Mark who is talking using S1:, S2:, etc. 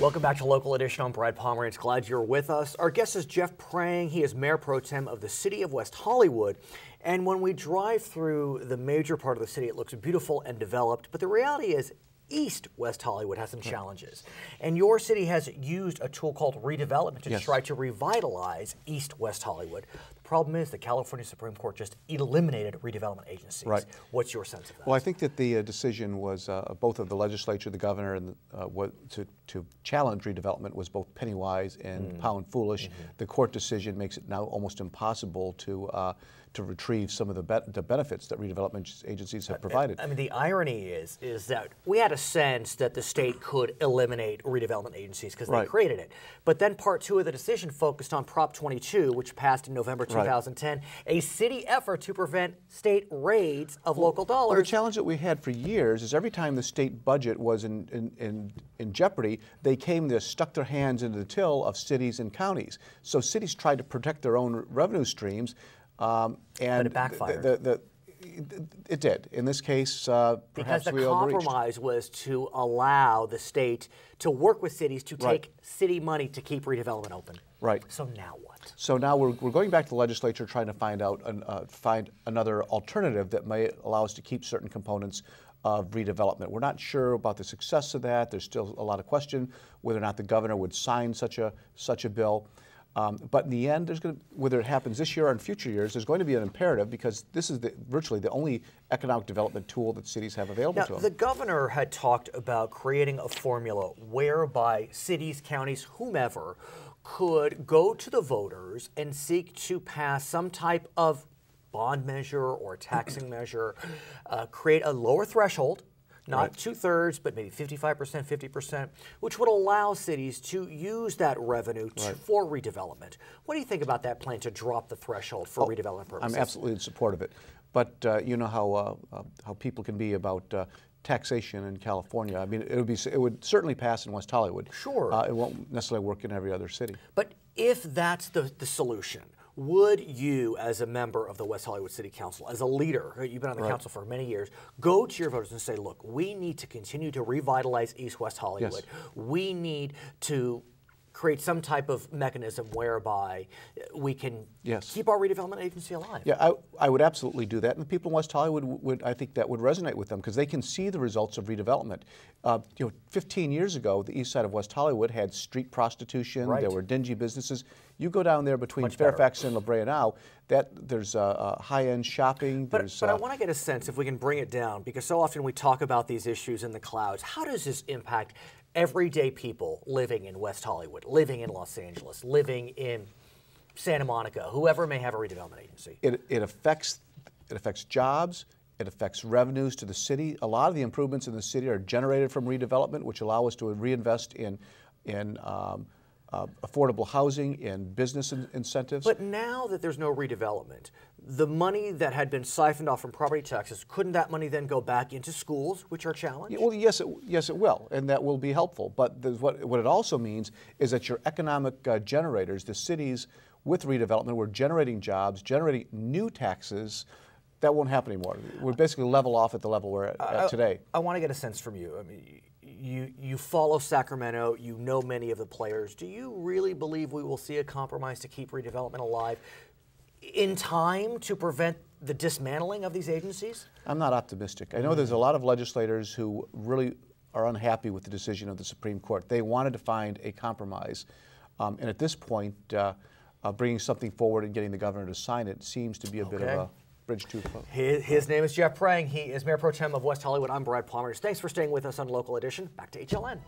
S1: Welcome back to Local Edition. I'm Brad Pomerance. Glad you're with us. Our guest is Jeff Prang. He is Mayor Pro Tem of the City of West Hollywood. And when we drive through the major part of the city, it looks beautiful and developed. But the reality is, East West Hollywood has some challenges. And your city has used a tool called redevelopment to try to revitalize East West Hollywood. The problem is the California Supreme Court just eliminated redevelopment agencies.
S2: Right.
S1: What's your sense of that?
S2: Well, I think that the decision was both of the legislature, the governor, and to challenge redevelopment was both penny wise and pound foolish. The court decision makes it now almost impossible to retrieve some of the benefits that redevelopment agencies have provided.
S1: I mean, the irony is that we had a sense that the state could eliminate redevelopment agencies because they created it. But then part two of the decision focused on Prop 22, which passed in November 2010, a city effort to prevent state raids of local dollars.
S2: Well, the challenge that we had for years is every time the state budget was in jeopardy, they stuck their hands into the till of cities and counties. So cities tried to protect their own revenue streams. And
S1: but it backfired.
S2: It did. In this case,
S1: because the compromise was to allow the state to work with cities to take city money to keep redevelopment open.
S2: Right.
S1: So now what?
S2: So now we're going back to the legislature trying to find another alternative that may allow us to keep certain components of redevelopment. We're not sure about the success of that. There's still a lot of question whether or not the governor would sign such a bill. But in the end, whether it happens this year or in future years, there's going to be an imperative because this is virtually the only economic development tool that cities have available to them.
S1: The governor had talked about creating a formula whereby cities, counties, whomever, could go to the voters and seek to pass some type of bond measure or taxing measure, create a lower threshold, not 2/3, but maybe 55%, 50%, which would allow cities to use that revenue for redevelopment. What do you think about that plan to drop the threshold for redevelopment purposes?
S2: I'm absolutely in support of it. But you know how people can be about taxation in California. I mean, it would certainly pass in West Hollywood.
S1: Sure.
S2: It won't necessarily work in every other city.
S1: But if that's the solution, would you, as a member of the West Hollywood City Council, as a leader, you've been on the council for many years, go to your voters and say, look, we need to continue to revitalize East West Hollywood. We need to create some type of mechanism whereby we can keep our redevelopment agency alive.
S2: Yeah, I would absolutely do that, and the people in West Hollywood I think that would resonate with them because they can see the results of redevelopment. 15 years ago, the east side of West Hollywood had street prostitution. There were dingy businesses. You go down there between Fairfax and La Brea now, there's high-end shopping.
S1: But I want to get a sense, if we can bring it down, because so often we talk about these issues in the clouds. How does this impact everyday people living in West Hollywood, living in Los Angeles, living in Santa Monica, whoever may have a redevelopment agency?
S2: It affects jobs. It affects revenues to the city. A lot of the improvements in the city are generated from redevelopment, which allow us to reinvest in affordable housing, in business incentives.
S1: But now that there's no redevelopment, the money that had been siphoned off from property taxes, couldn't that money then go back into schools, which are challenged?
S2: Well, yes, it will, and that will be helpful. But what it also means is that your economic generators, the cities with redevelopment, we're generating jobs, generating new taxes. That won't happen anymore. We're basically level off at the level we're at today.
S1: I want to get a sense from you. I mean, you follow Sacramento, you know many of the players. Do you really believe we will see a compromise to keep redevelopment alive in time to prevent the dismantling of these agencies?
S2: I'm not optimistic. I know there's a lot of legislators who really are unhappy with the decision of the Supreme Court. They wanted to find a compromise. And at this point, bringing something forward and getting the governor to sign it seems to be a bit of a bridge too close.
S1: His name is Jeff Prang. He is Mayor Pro Tem of West Hollywood. I'm Brad Pomerance. Thanks for staying with us on Local Edition. Back to HLN.